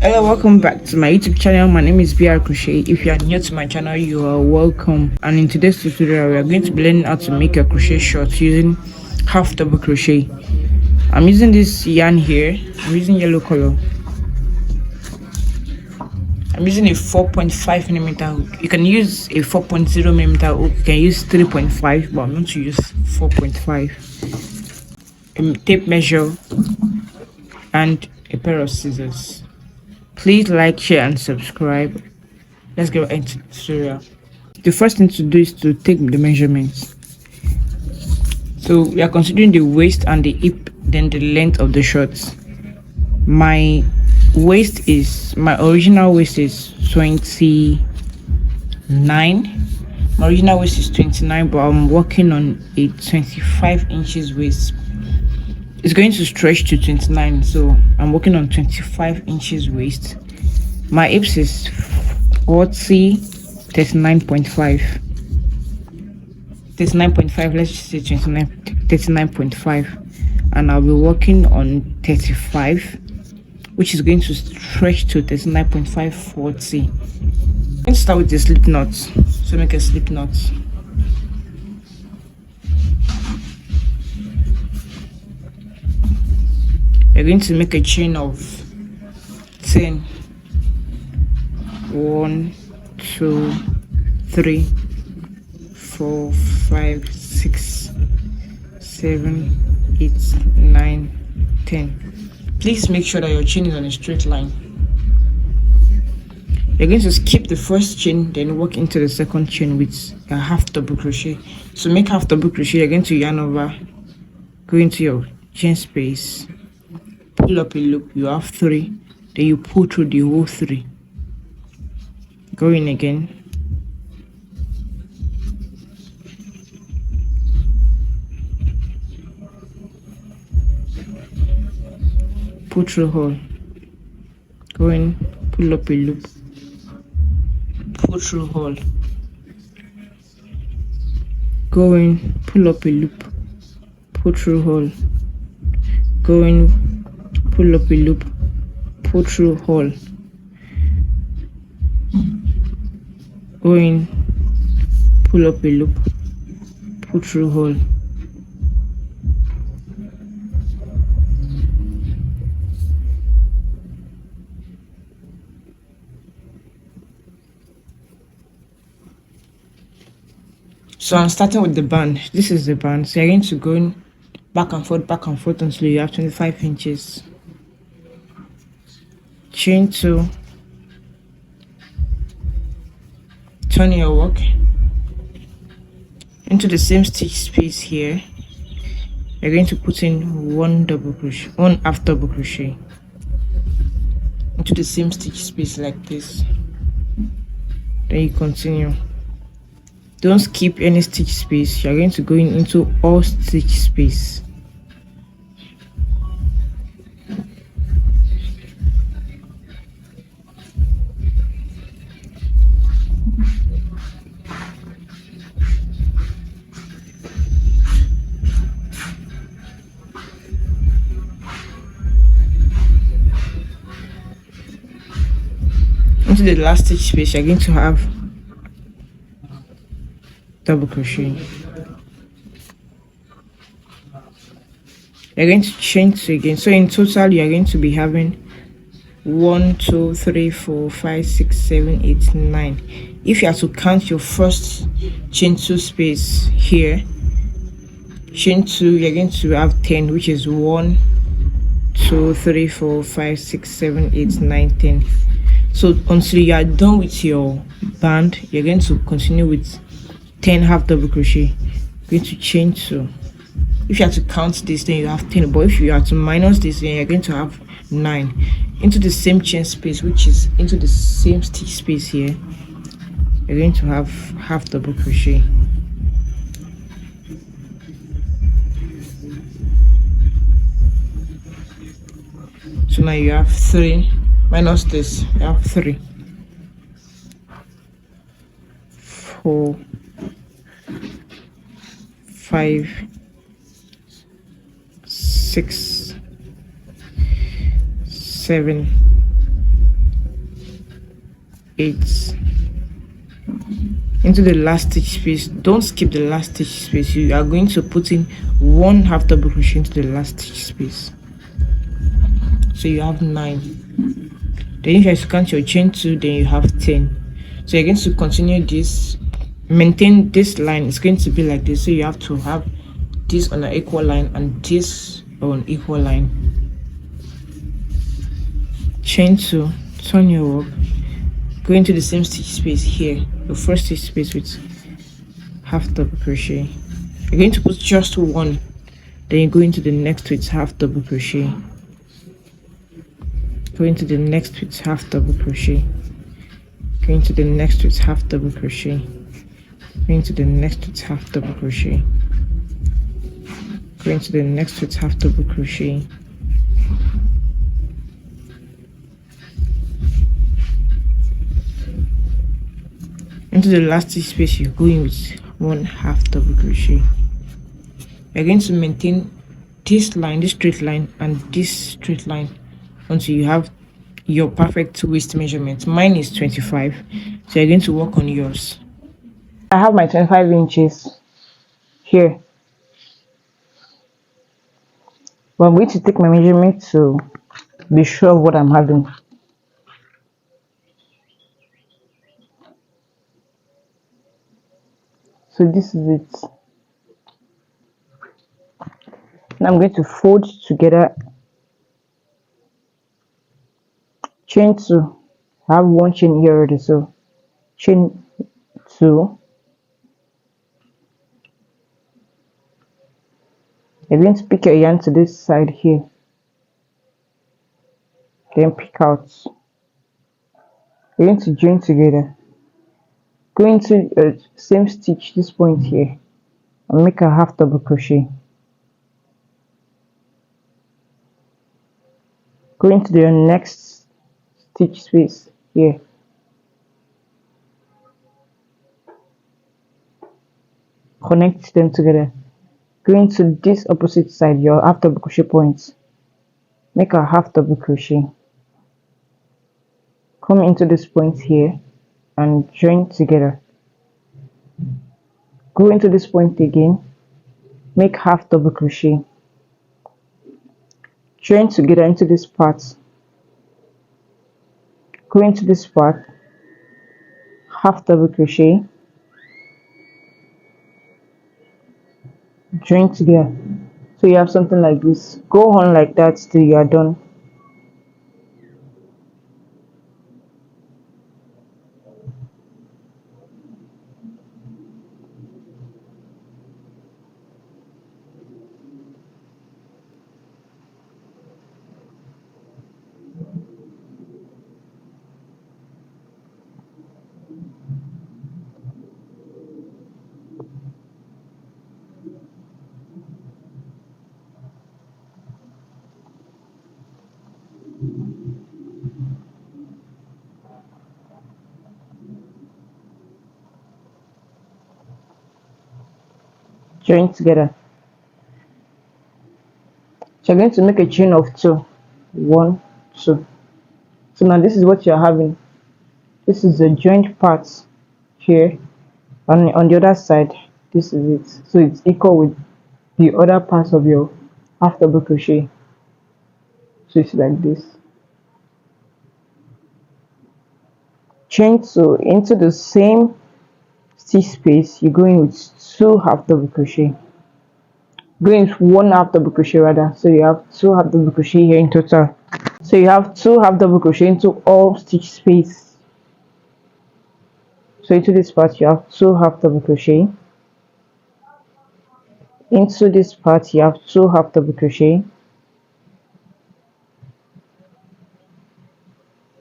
Hello, welcome back to my YouTube channel. My name is BRcrochet. If you are new to my channel, you are welcome. And in today's tutorial, we are going to be learning how to make a crochet short using half double crochet. I'm using this yarn here. I'm using yellow color. I'm using a 4.5 millimeter hook. You can use a 4.0 millimeter hook. You can use 3.5, but I'm going to use 4.5. A tape measure and a pair of scissors. Please like, share and subscribe. Let's get into the tutorial. The first thing to do is to take the measurements. So we are considering the waist and the hip, then the length of the shorts. My original waist is 29. My original waist is 29, but I'm working on a 25 inches waist. It's going to stretch to 29, so I'm working on 25 inches waist. My hips is 39.5. 39.5, let's just say 39.5, and I'll be working on 35, which is going to stretch to 39.5, 40. Let's start with the slip knot. So make a slip knot. We're going to make a chain of 10. 1, 2, 3, 4, 5, 6, 7, 8, 9, 10. Please make sure that your chain is on a straight line. You're going to skip the first chain, then work into the second chain with a half double crochet. So make half double crochet. You're going to yarn over, go into your chain space, pull up a loop. You have 3, then you pull through the whole 3. Go in again, pull through hole, go in, pull up a loop, pull through hole, go in, pull up a loop, pull through hole, go in, pull up a loop, pull through hole, go in, pull up a loop, pull through hole. So I'm starting with the band. This is the band. So you're going to go in back and forth until you have 25 inches. Chain 2. Turn your work into the same stitch space here. You're going to put in one half double crochet into the same stitch space like this. Then you continue. Don't skip any stitch space. You're going to go into all stitch space. Into the last stitch space, you're going to have double crochet. You're going to chain 2 again. So in total, you're going to be having 1, 2, 3, 4, 5, 6, 7, 8, 9. If you are to count your first chain 2 space here, chain 2, you're going to have 10, which is 1, 2, 3, 4, 5, 6, 7, 8, 9, 10. So until you are done with your band, you're going to continue with 10 half double crochet. You're going to chain 2. If you have to count this, then you have 10, but if you have to minus this, then you're going to have 9. Into the same chain space, which is into the same stitch space here, you're going to have half double crochet. So now you have 3 minus this, you have 3, 4, 5, 6, 7, 8 into the last stitch space. Don't skip the last stitch space. You are going to put in 1 half double crochet into the last stitch space, so you have 9. Then if you count your chain 2, then you have 10. So you're going to continue this, maintain this line. It's going to be like this, so you have to have this on an equal line and this on equal line. Chain 2, turn your work, go into the same stitch space here, the first stitch space with half double crochet. You're going to put just 1, then you go into the next with half double crochet, go into the next with half double crochet, go into the next with half double crochet, go into the next with half double crochet, go into the next with half double crochet, into the last stitch space. You go in with 1 half double crochet. You're going to maintain this line, this straight line, and this straight line until you have your perfect waist measurement. Mine is 25, so you're going to work on yours. I have my 25 inches here, but I'm going to take my measurement to be sure of what I'm having. So this is it. Now I'm going to fold together, chain 2. I have 1 chain here already, so chain 2. You're going to pick your yarn to this side here, then pick out. You're going to join together, go into same stitch, this point here, and make a half double crochet. Go into the next stitch space here, connect them together, go into this opposite side, your half double crochet points, make a half double crochet, come into this point here and join together, go into this point again, make half double crochet, join together into this part, go into this part, half double crochet, join together. So you have something like this. Go on like that till you are done. Join together. So you're going to make a chain of 2. 1, 2. So now this is what you're having. This is the joined part here, and on the other side, this is it. So it's equal with the other parts of your half double crochet. So it's like this. Chain 2 into the same stitch space. You're going with 2 half double crochet. Going with 1 half double crochet rather. So you have 2 half double crochet here in total. So you have 2 half double crochet into all stitch space. So into this part you have 2 half double crochet. Into this part you have 2 half double crochet.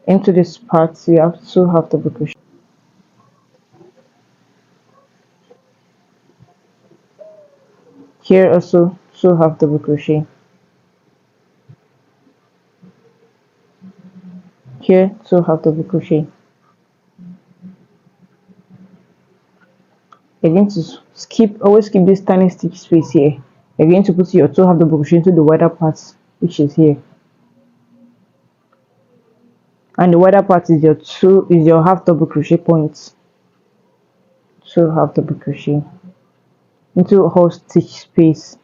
Into this part you have 2 half double crochet. Here also 2 half double crochet. Here 2 half double crochet. You're going to always keep this tiny stitch space here. You're going to put your 2 half double crochet into the wider parts, which is here, and the wider part is your half double crochet points. 2 half double crochet into whole stitch space.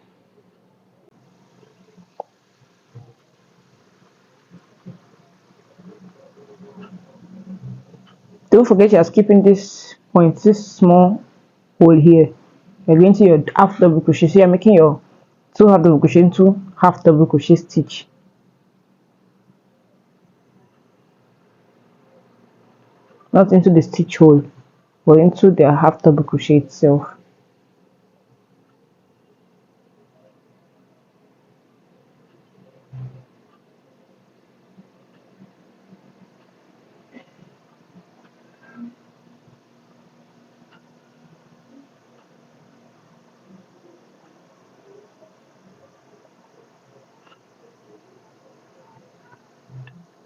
Don't forget you are skipping this point, this small hole here. You're going to your half double crochet, so you're making your 2 half double crochet into half double crochet stitch. Not into the stitch hole, but into the half double crochet itself.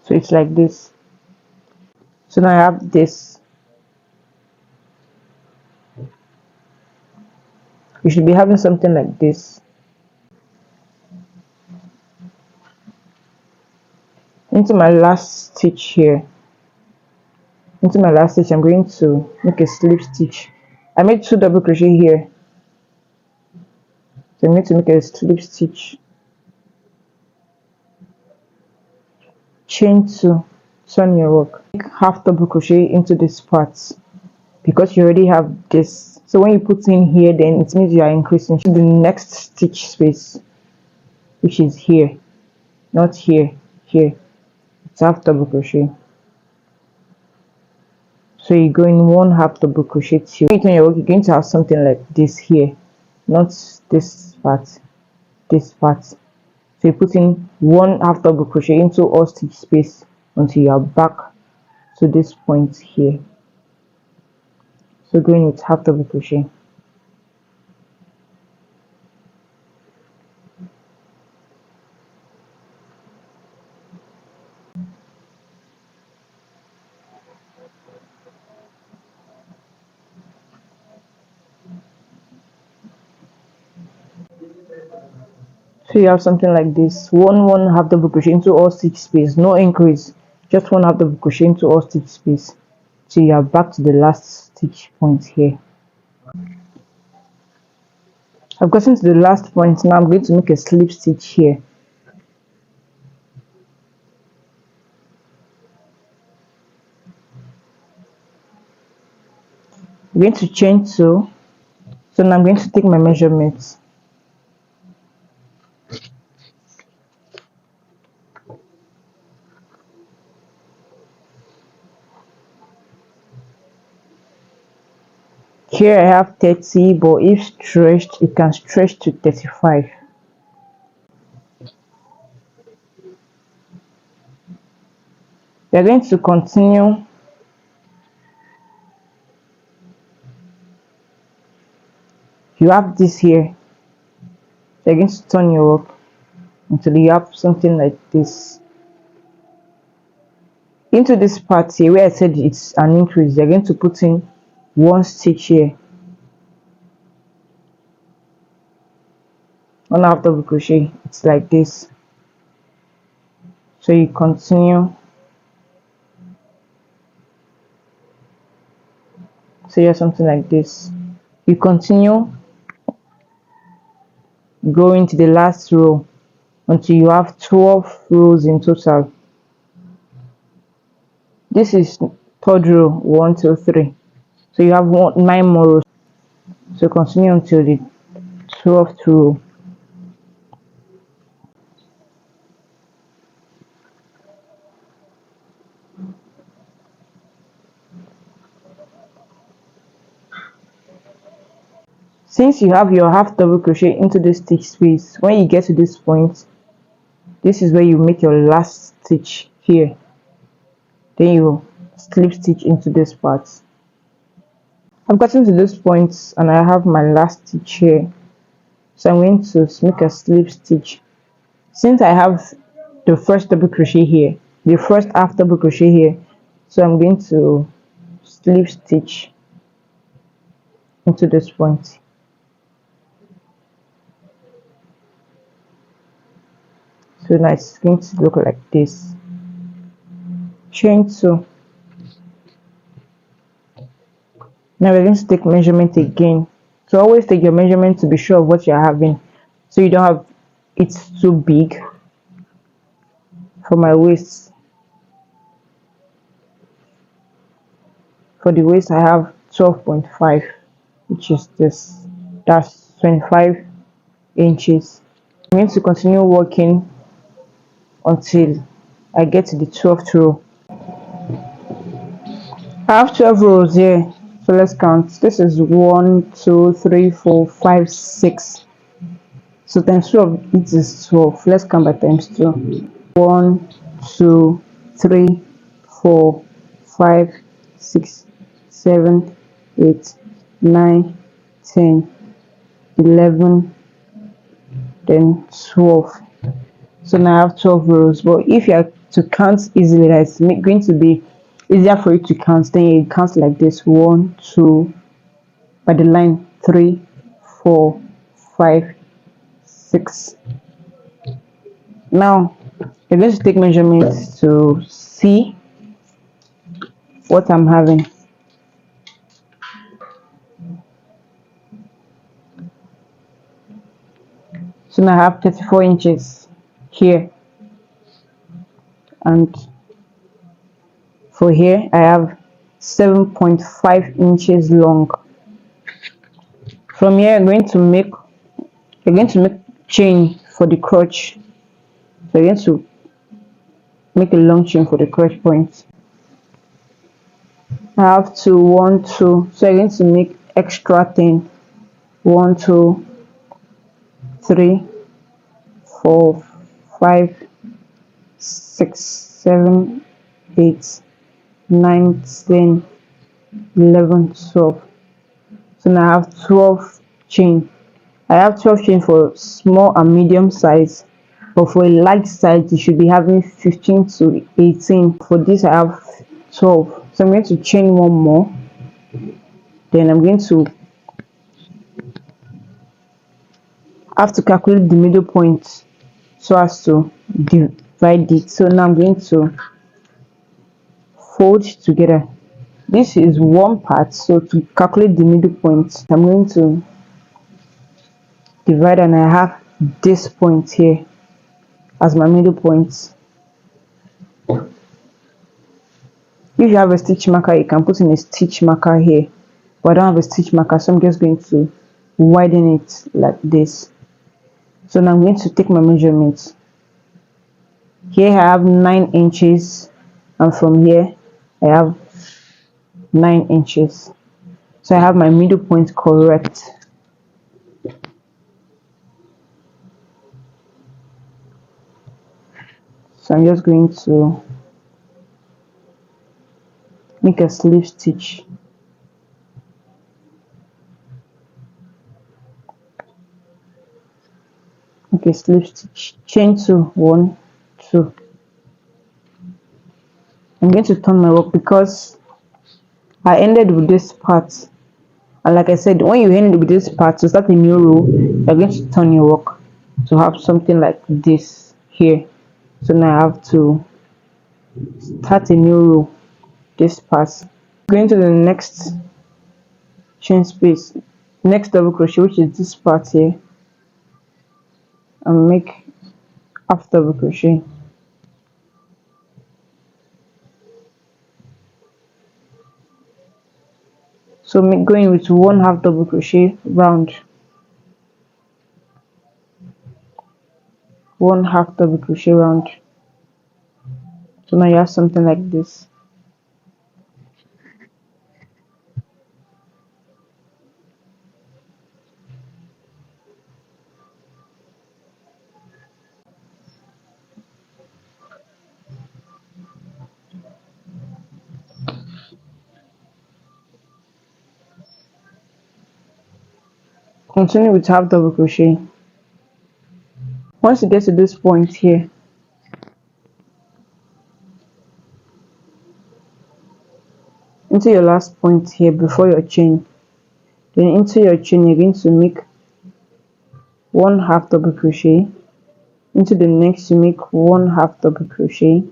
So it's like this. So now I have this. You should be having something like this. Into my last stitch here. Into my last stitch, I'm going to make a slip stitch. I made 2 double crochet here. So I'm going to make a slip stitch. Chain 2, turn your work. Make half double crochet into this part because you already have this. So when you put in here, then it means you are increasing to the next stitch space, which is here, not here. Here it's half double crochet. So you go in 1 half double crochet till when you turn your work, you're going to have something like this here, not this part, this part. So you put in 1 half double crochet into all stitch space until you are back to this point here. So going with half double crochet. So you have something like this, 1 half double crochet into all stitch space, no increase, just 1 half double crochet into all stitch space till you are back to the last stitch point here. I've gotten to the last point. Now I'm going to make a slip stitch here. I'm going to chain 2. So now I'm going to take my measurements. Here I have 30, but if stretched, it can stretch to 35. We are going to continue. You have this here. So you're going to turn your work until you have something like this. Into this part here where I said it's an increase, you're going to put in 1 stitch here, 1 half double crochet. It's like this. So you continue. So you have something like this. You continue going to the last row until you have 12 rows in total. This is 3rd row, 1 2 3. So you have 9 more rows. So continue until the 12th row. Since you have your half double crochet into the stitch space, when you get to this point, this is where you make your last stitch here. Then you slip stitch into this part. I've gotten to this point and I have my last stitch here. So I'm going to make a slip stitch. Since I have the first double crochet here, the first half double crochet here, so I'm going to slip stitch into this point. So now it's going to look like this. chain 2. Now we're going to take measurement again. So always take your measurement to be sure of what you're having, so you don't have it too big. For my waist, for the waist I have 12.5, which is this. That's 25 inches. I'm going to continue working until I get to the 12th row. I have 12 rows here, so let's count. This is 1 2 3 4 5 6. So times 2 of it is 12. Let's count by times 2. 1 2 3 4 5 6 7 8 9 10 11, then 12. So now I have 12 rows. But if you are to count easily, that's going to be easier for you to count. Then you count like this: 1 2, by the line, 3 4 5 6. Now you're going to take measurements to see what I'm having. So now I have 34 inches here, and for here I have 7.5 inches long. From here you're going to make chain for the crotch. So you're going to make a long chain for the crotch point. I have 2 1 2, so you're going to make extra 10. 1 2 3 4 5 6 7 8 9 10 11 12. So now I have 12 chain. I have 12 chain for small and medium size, but for a large size you should be having 15 to 18. For this I have 12, so I'm going to chain one more, then I'm going to have to calculate the middle point so as to divide it. So now I'm going to fold together. This is one part, so to calculate the middle point I'm going to divide, and I have this point here as my middle point. If you have a stitch marker, you can put in a stitch marker here, but I don't have a stitch marker, so I'm just going to widen it like this. So now I'm going to take my measurements. Here I have 9 inches, and from here I have 9 inches. So I have my middle point correct. So I'm just going to make a slip stitch. Okay, slip stitch, chain 2 1 2. I'm going to turn my work because I ended with this part, and like I said, when you end with this part to start a new row, you're going to turn your work to have something like this here. So now I have to start a new row, this part. Going to the next chain space, next double crochet, which is this part here, and make half double crochet. So going with 1 half double crochet round, 1 half double crochet round. So now you have something like this. Continue with half double crochet. Once you get to this point here, into your last point here before your chain, then into your chain you're going to make 1 half double crochet. Into the next you make 1 half double crochet,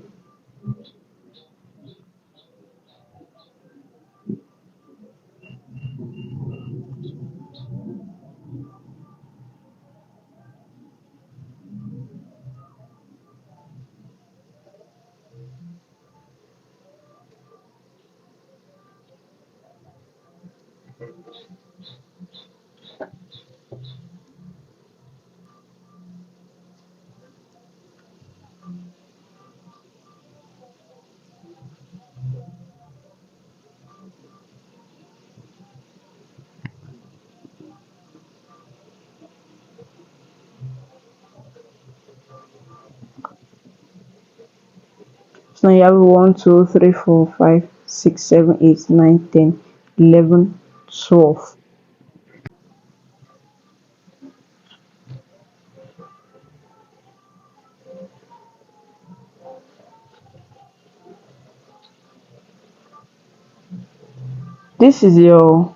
So now you have 1 2 3 4 5 6 7 8 9 10 11 12. This is your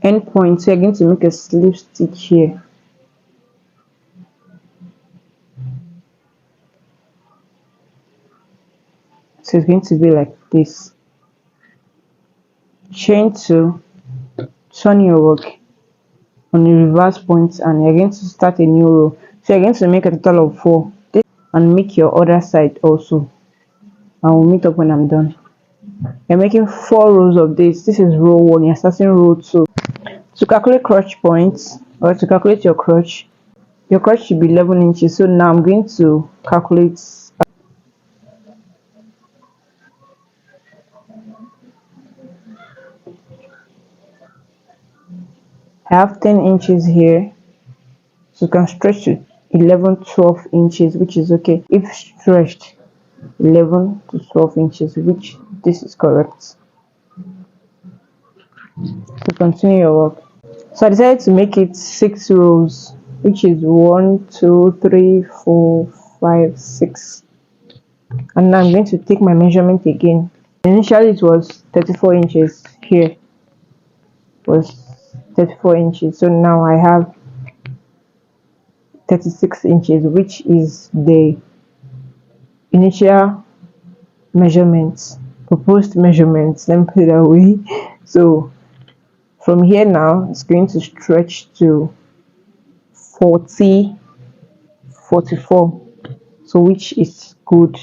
end point, so you're going to make a slip stitch here. So it's going to be like this. Chain 2, turn your work on the reverse point, and you're going to start a new row. So you're going to make a total of 4 and make your other side also. I will meet up when I'm done. You're making 4 rows of this. This is row 1. You're starting row 2. To calculate crotch points, or to calculate your crotch should be 11 inches. So now I'm going to calculate. I have 10 inches here, so you can stretch to 11-12 inches, which is okay. If stretched 11 to 12 inches, which this is correct. So continue your work. So I decided to make it 6 rows, which is 1 2 3 4 5 6. And now I'm going to take my measurement again. Initially it was 34 inches. Here was 34 inches, so now I have 36 inches, which is the initial measurements, proposed measurements, let me put it that way. So from here now it's going to stretch to 40 44, so which is good.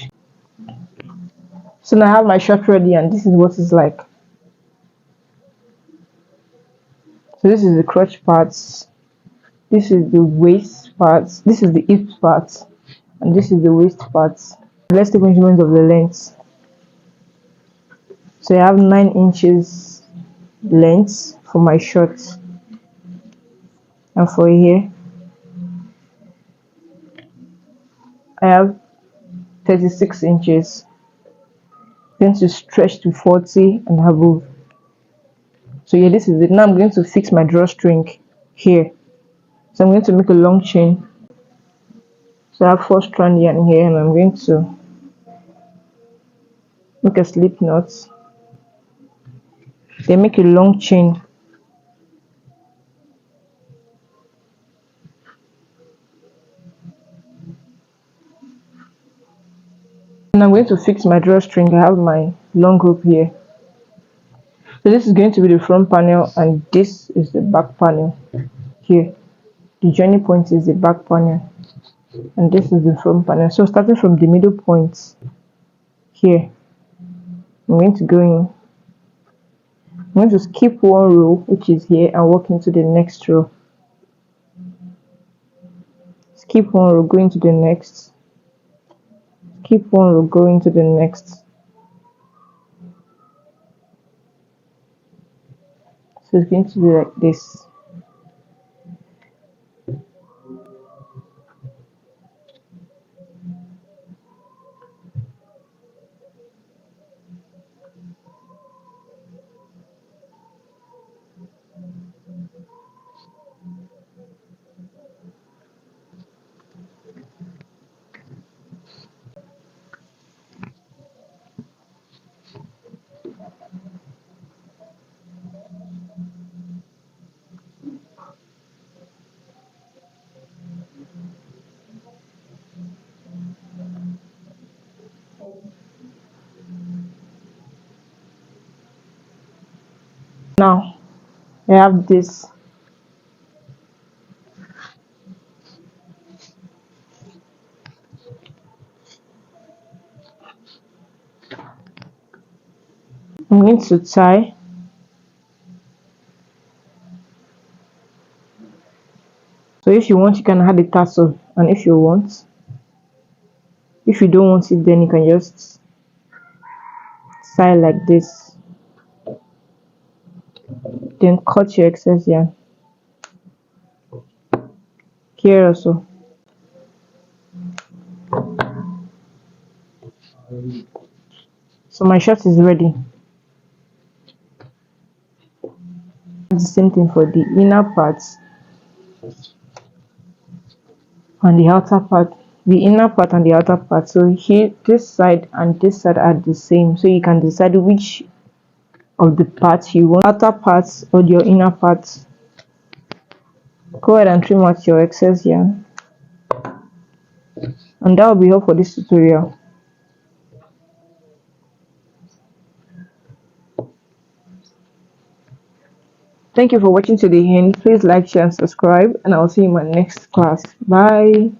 So now I have my short ready, and this is what it's like. So this is the crotch parts, this is the waist parts, this is the hip parts, and this is the waist parts. Let's take measurement of the length. So I have 9 inches length for my shorts, and for here I have 36 inches. I'm going to stretch to 40 and above. So yeah, this is it. Now I'm going to fix my drawstring here. So I'm going to make a long chain. So I have 4 strand yarn here, and I'm going to make a slip knot, then make a long chain. And I'm going to fix my drawstring. I have my long rope here. So this is going to be the front panel, and this is the back panel here. The joining point is the back panel, and this is the front panel. So starting from the middle point here, I'm going to go in. I'm going to skip 1 row, which is here, and walk into the next row. Skip 1 row, go into the next. Skip 1 row, go into the next. So it's going to be like this. Now I have this. I'm going to tie. So if you want, you can add a tassel, and if you want, if you don't want it, then you can just tie like this, then cut your excess yarn here also. So my shirt is ready. The same thing for the inner part and the outer part. The inner part and the outer part. So here, this side and this side are the same. So you can decide which of the parts you want, outer parts or your inner parts. Go ahead and trim out your excess yarn, and that will be all for this tutorial. Thank you for watching to the end. Please like, share and subscribe, and I'll see you in my next class. Bye.